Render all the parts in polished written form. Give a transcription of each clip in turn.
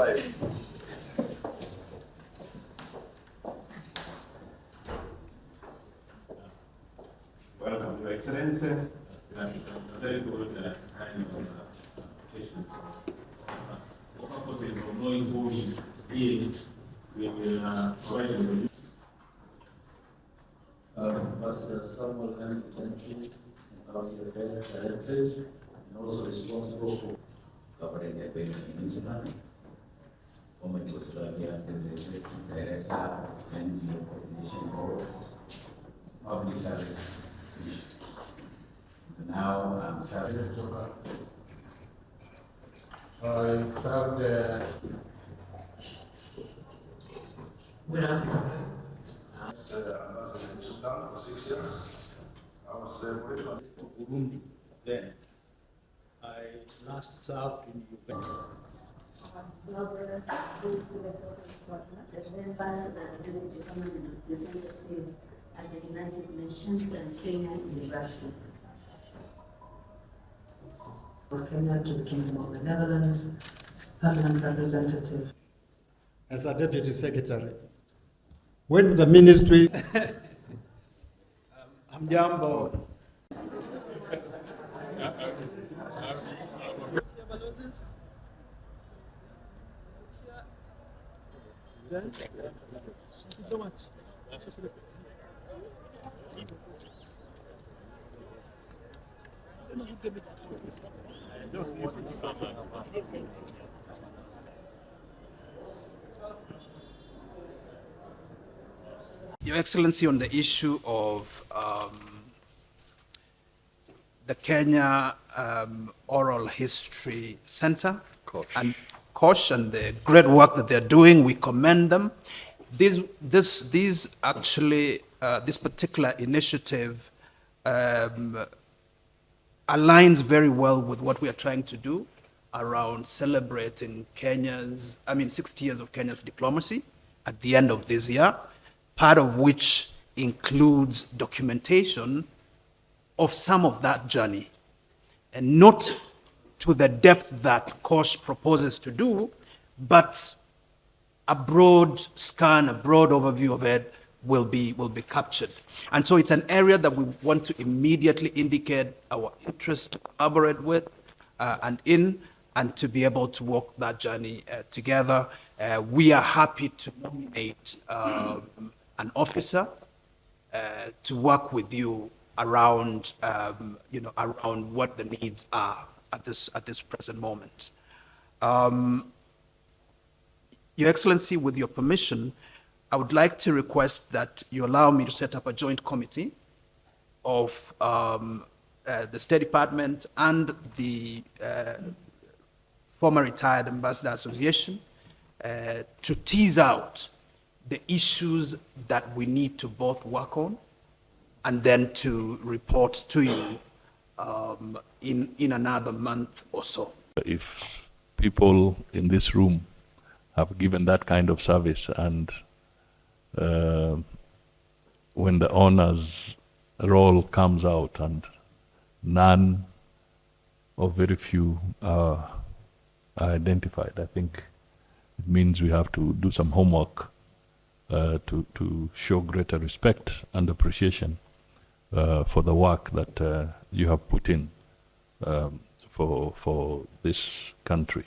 5. Welcome, Your Excellency. Very good kind of presentation. For purposes of knowing who is in, we will provide you. Ambassador Samuel and Country and County Affairs Directorate, and also responsible for covering the Peninsula, former Musalia, the Executive Director, and the Coordination Board, Public Service Commission. Now I'm serving. I served Good afternoon. Ambassador in Sudan for 6 years. I was working on Burundi then. I last served in Uganda. Ambassador, Deputy Permanent Representative at the United Nations and Kenya University. For Kenya to the Kingdom of the Netherlands, Permanent Representative. As a Deputy Secretary. When the ministry, I'm Jambo. Thank you so much. Your Excellency, on the issue of the Kenya Oral History Center and Kosh and the great work that they're doing, we commend them. This particular initiative aligns very well with what we are trying to do around celebrating 60 years of Kenya's diplomacy at the end of this year, part of which includes documentation of some of that journey, and not to the depth that Kosh proposes to do, but a broad scan, a broad overview of it will be captured. And so it's an area that we want to immediately indicate our interest to collaborate with and to be able to walk that journey together. We are happy to nominate an officer to work with you around around what the needs are at this present moment. Your Excellency, with your permission, I would like to request that you allow me to set up a joint committee of the State Department and the former retired Ambassador Association to tease out the issues that we need to both work on and then to report to you in another month or so. If people in this room have given that kind of service, and when the owner's role comes out and none or very few are identified, I think it means we have to do some homework to show greater respect and appreciation for the work that you have put in for this country.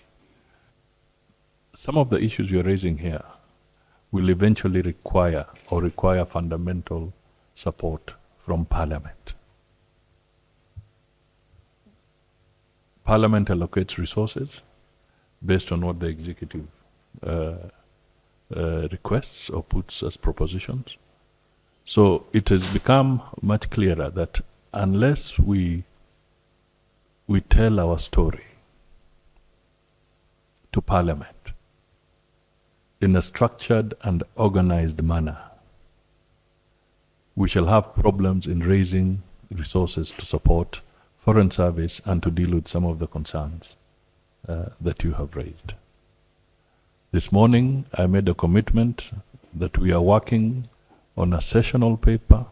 Some of the issues you're raising here will eventually require fundamental support from Parliament. Parliament allocates resources based on what the executive requests or puts as propositions. So it has become much clearer that unless we tell our story to Parliament in a structured and organized manner, we shall have problems in raising resources to support foreign service and to deal with some of the concerns that you have raised. This morning, I made a commitment that we are working on a sessional paper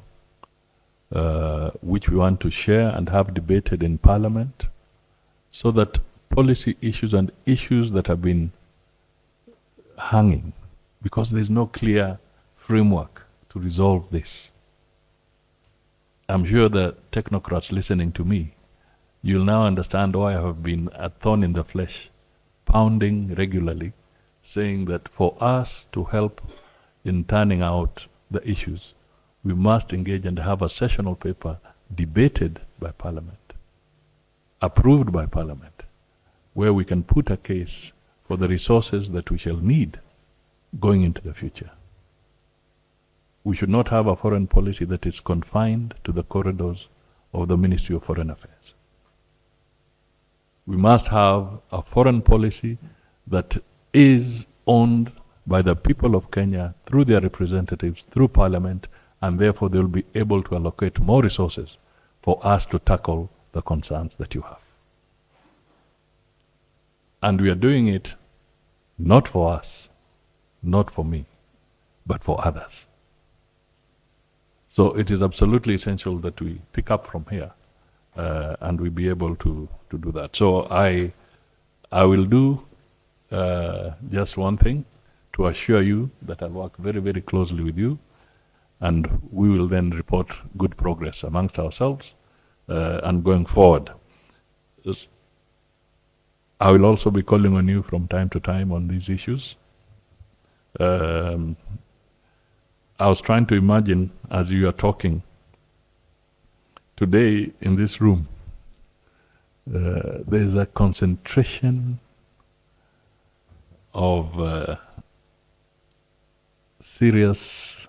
which we want to share and have debated in Parliament, so that policy issues and issues that have been hanging because there's no clear framework to resolve this. I'm sure the technocrats listening to me, you'll now understand why I have been a thorn in the flesh, pounding regularly, saying that for us to help in turning out the issues, we must engage and have a sessional paper debated by Parliament, approved by Parliament, where we can put a case for the resources that we shall need going into the future. We should not have a foreign policy that is confined to the corridors of the Ministry of Foreign Affairs. We must have a foreign policy that is owned by the people of Kenya through their representatives, through Parliament, and therefore they will be able to allocate more resources for us to tackle the concerns that you have. And we are doing it not for us, not for me, but for others. So it is absolutely essential that we pick up from here and we be able to do that. So I will do just one thing to assure you that I'll work very, very closely with you, and we will then report good progress amongst ourselves and going forward. I will also be calling on you from time to time on these issues. I was trying to imagine as you are talking today in this room, there is a concentration of serious